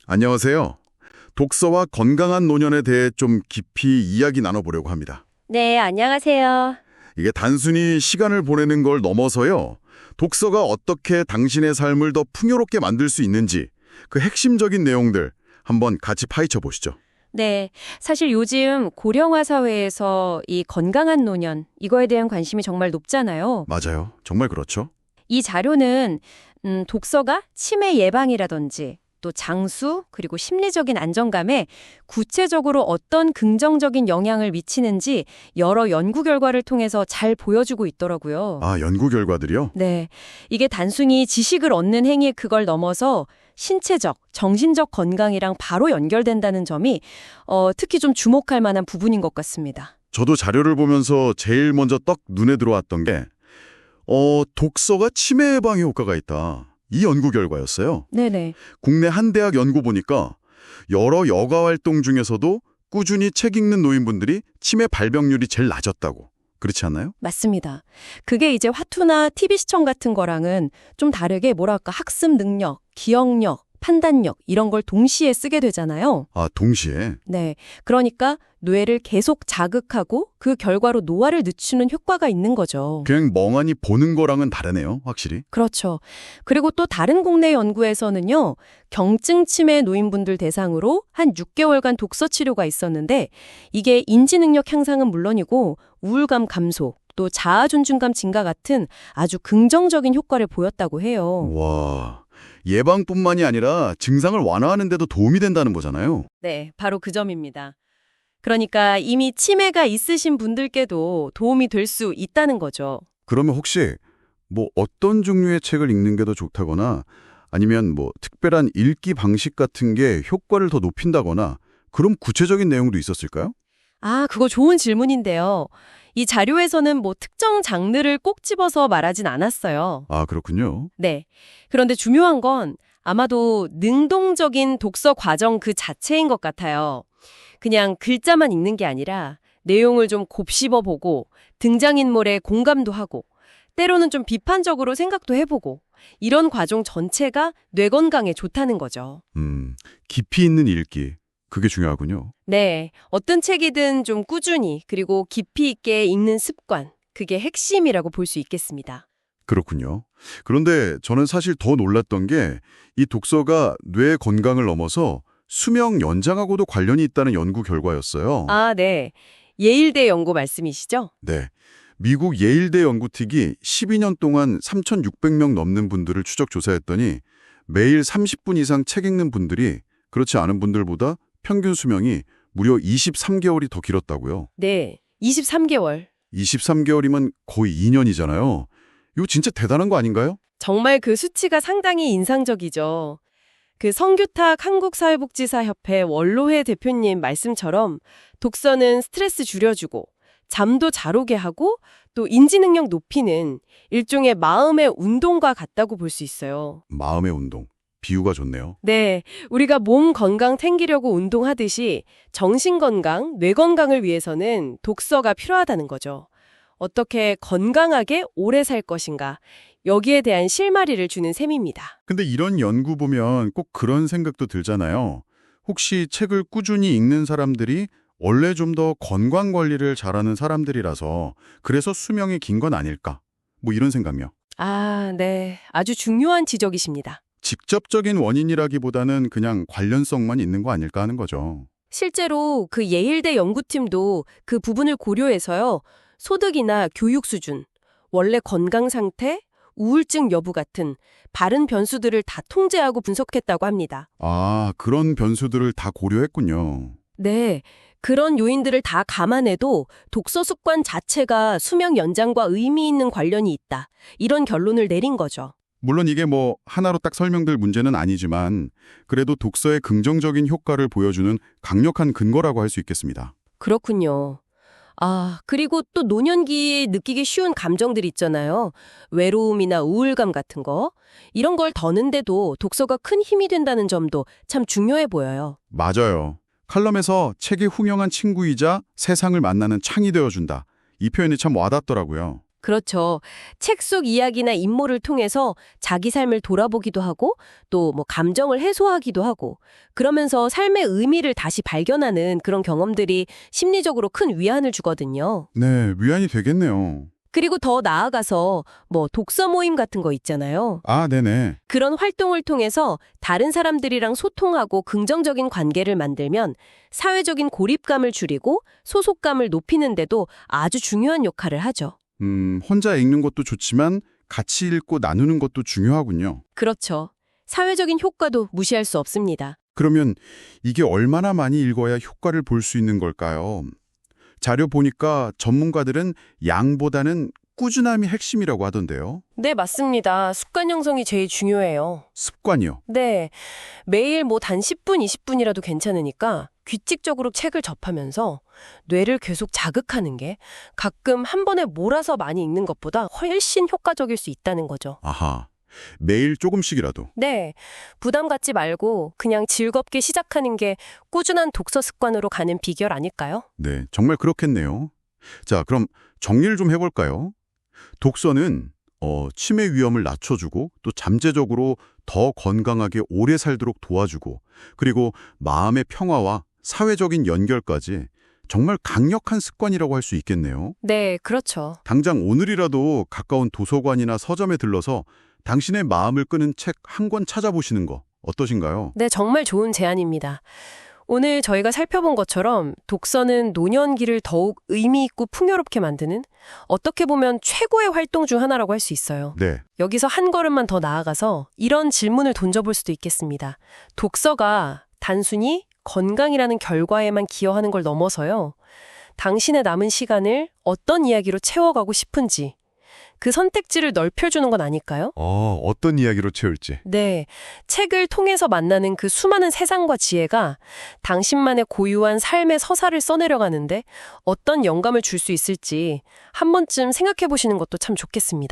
안녕하세요. 독서와 건강한 노년에 대해 좀 깊이 이야기 나눠보려고 합니다. 네, 안녕하세요. 이게 단순히 시간을 보내는 걸 넘어서요. 독서가 어떻게 당신의 삶을 더 풍요롭게 만들 수 있는지 그 핵심적인 내용들 한번 같이 파헤쳐 보시죠. 네, 사실 요즘 고령화 사회에서 이 건강한 노년, 이거에 대한 관심이 정말 높잖아요. 맞아요. 정말 그렇죠. 이 자료는 독서가 치매 예방이라든지 또 장수, 그리고 심리적인 안정감에 구체적으로 어떤 긍정적인 영향을 미치는지 여러 연구 결과를 통해서 잘 보여주고 있더라고요. 아, 연구 결과들이요? 네, 이게 단순히 지식을 얻는 행위 그걸 넘어서 신체적, 정신적 건강이랑 바로 연결된다는 점이 특히 좀 주목할 만한 부분인 것 같습니다. 저도 자료를 보면서 제일 먼저 떡 눈에 들어왔던 게 독서가 치매 예방에 효과가 있다. 이 연구 결과였어요. 네네. 국내 한 대학 연구 보니까 여러 여가 활동 중에서도 꾸준히 책 읽는 노인분들이 치매 발병률이 제일 낮았다고. 그렇지 않나요? 맞습니다. 그게 이제 화투나 TV 시청 같은 거랑은 좀 다르게 뭐랄까 학습 능력, 기억력, 판단력 이런 걸 동시에 쓰게 되잖아요. 아, 동시에. 네. 그러니까 뇌를 계속 자극하고 그 결과로 노화를 늦추는 효과가 있는 거죠. 그냥 멍하니 보는 거랑은 다르네요, 확실히. 그렇죠. 그리고 또 다른 국내 연구에서는요, 경증 치매 노인분들 대상으로 한 6개월간 독서 치료가 있었는데 이게 인지 능력 향상은 물론이고 우울감 감소, 또 자아 존중감 증가 같은 아주 긍정적인 효과를 보였다고 해요. 와, 예방뿐만이 아니라 증상을 완화하는 데도 도움이 된다는 거잖아요. 네, 바로 그 점입니다. 그러니까 이미 치매가 있으신 분들께도 도움이 될 수 있다는 거죠. 그러면 혹시 어떤 종류의 책을 읽는 게 더 좋다거나 아니면 특별한 읽기 방식 같은 게 효과를 더 높인다거나 그런 구체적인 내용도 있었을까요? 아, 그거 좋은 질문인데요. 이 자료에서는 특정 장르를 꼭 집어서 말하진 않았어요. 아, 그렇군요. 네. 그런데 중요한 건 아마도 능동적인 독서 과정 그 자체인 것 같아요. 그냥 글자만 읽는 게 아니라 내용을 좀 곱씹어보고 등장인물에 공감도 하고 때로는 좀 비판적으로 생각도 해보고 이런 과정 전체가 뇌 건강에 좋다는 거죠. 깊이 있는 읽기. 그게 중요하군요. 네. 어떤 책이든 좀 꾸준히 그리고 깊이 있게 읽는 습관. 그게 핵심이라고 볼 수 있겠습니다. 그렇군요. 그런데 저는 사실 더 놀랐던 게 이 독서가 뇌 건강을 넘어서 수명 연장하고도 관련이 있다는 연구 결과였어요. 아, 네. 예일대 연구 말씀이시죠? 네. 미국 예일대 연구팀이 12년 동안 3,600명 넘는 분들을 추적 조사했더니 매일 30분 이상 책 읽는 분들이 그렇지 않은 분들보다 평균 수명이 무려 23개월이 더 길었다고요. 네. 23개월. 23개월이면 거의 2년이잖아요. 이거 진짜 대단한 거 아닌가요? 정말 그 수치가 상당히 인상적이죠. 그 성규탁 한국사회복지사협회 원로회 대표님 말씀처럼 독서는 스트레스 줄여주고 잠도 잘 오게 하고 또 인지능력 높이는 일종의 마음의 운동과 같다고 볼 수 있어요. 마음의 운동. 비유가 좋네요. 네, 우리가 몸 건강 챙기려고 운동하듯이 정신 건강, 뇌 건강을 위해서는 독서가 필요하다는 거죠. 어떻게 건강하게 오래 살 것인가, 여기에 대한 실마리를 주는 셈입니다. 근데 이런 연구 보면 꼭 그런 생각도 들잖아요. 혹시 책을 꾸준히 읽는 사람들이 원래 좀 더 건강 관리를 잘하는 사람들이라서 그래서 수명이 긴 건 아닐까? 이런 생각이요. 아, 네. 아주 중요한 지적이십니다. 직접적인 원인이라기보다는 그냥 관련성만 있는 거 아닐까 하는 거죠. 실제로 그 예일대 연구팀도 그 부분을 고려해서요. 소득이나 교육 수준, 원래 건강 상태, 우울증 여부 같은 바른 변수들을 다 통제하고 분석했다고 합니다. 아, 그런 변수들을 다 고려했군요. 네. 그런 요인들을 다 감안해도 독서 습관 자체가 수명 연장과 의미 있는 관련이 있다. 이런 결론을 내린 거죠. 물론 이게 하나로 딱 설명될 문제는 아니지만 그래도 독서의 긍정적인 효과를 보여주는 강력한 근거라고 할 수 있겠습니다. 그렇군요. 아, 그리고 또 노년기에 느끼기 쉬운 감정들 있잖아요. 외로움이나 우울감 같은 거. 이런 걸 더는데도 독서가 큰 힘이 된다는 점도 참 중요해 보여요. 맞아요. 칼럼에서 책이 훌륭한 친구이자 세상을 만나는 창이 되어준다. 이 표현이 참 와닿더라고요. 그렇죠. 책 속 이야기나 인물을 통해서 자기 삶을 돌아보기도 하고 또 뭐 감정을 해소하기도 하고 그러면서 삶의 의미를 다시 발견하는 그런 경험들이 심리적으로 큰 위안을 주거든요. 네, 위안이 되겠네요. 그리고 더 나아가서 뭐 독서 모임 같은 거 있잖아요. 아, 네네. 그런 활동을 통해서 다른 사람들이랑 소통하고 긍정적인 관계를 만들면 사회적인 고립감을 줄이고 소속감을 높이는 데도 아주 중요한 역할을 하죠. 혼자 읽는 것도 좋지만 같이 읽고 나누는 것도 중요하군요. 그렇죠. 사회적인 효과도 무시할 수 없습니다. 그러면 이게 얼마나 많이 읽어야 효과를 볼 수 있는 걸까요? 자료 보니까 전문가들은 양보다는 꾸준함이 핵심이라고 하던데요. 네, 맞습니다. 습관 형성이 제일 중요해요. 습관이요. 네, 매일 뭐 단 10분, 20분이라도 괜찮으니까 규칙적으로 책을 접하면서 뇌를 계속 자극하는 게 가끔 한 번에 몰아서 많이 읽는 것보다 훨씬 효과적일 수 있다는 거죠. 아하, 매일 조금씩이라도. 네, 부담 갖지 말고 그냥 즐겁게 시작하는 게 꾸준한 독서 습관으로 가는 비결 아닐까요? 네, 정말 그렇겠네요. 자, 그럼 정리를 좀 해볼까요? 독서는 치매 위험을 낮춰주고 또 잠재적으로 더 건강하게 오래 살도록 도와주고 그리고 마음의 평화와 사회적인 연결까지 정말 강력한 습관이라고 할 수 있겠네요. 네, 그렇죠. 당장 오늘이라도 가까운 도서관이나 서점에 들러서 당신의 마음을 끄는 책 한 권 찾아보시는 거 어떠신가요? 네, 정말 좋은 제안입니다. 오늘 저희가 살펴본 것처럼 독서는 노년기를 더욱 의미 있고 풍요롭게 만드는 어떻게 보면 최고의 활동 중 하나라고 할 수 있어요. 네. 여기서 한 걸음만 더 나아가서 이런 질문을 던져볼 수도 있겠습니다. 독서가 단순히 건강이라는 결과에만 기여하는 걸 넘어서요. 당신의 남은 시간을 어떤 이야기로 채워가고 싶은지 그 선택지를 넓혀주는 건 아닐까요? 어떤 이야기로 채울지. 네, 책을 통해서 만나는 그 수많은 세상과 지혜가 당신만의 고유한 삶의 서사를 써내려가는데 어떤 영감을 줄 수 있을지 한 번쯤 생각해 보시는 것도 참 좋겠습니다.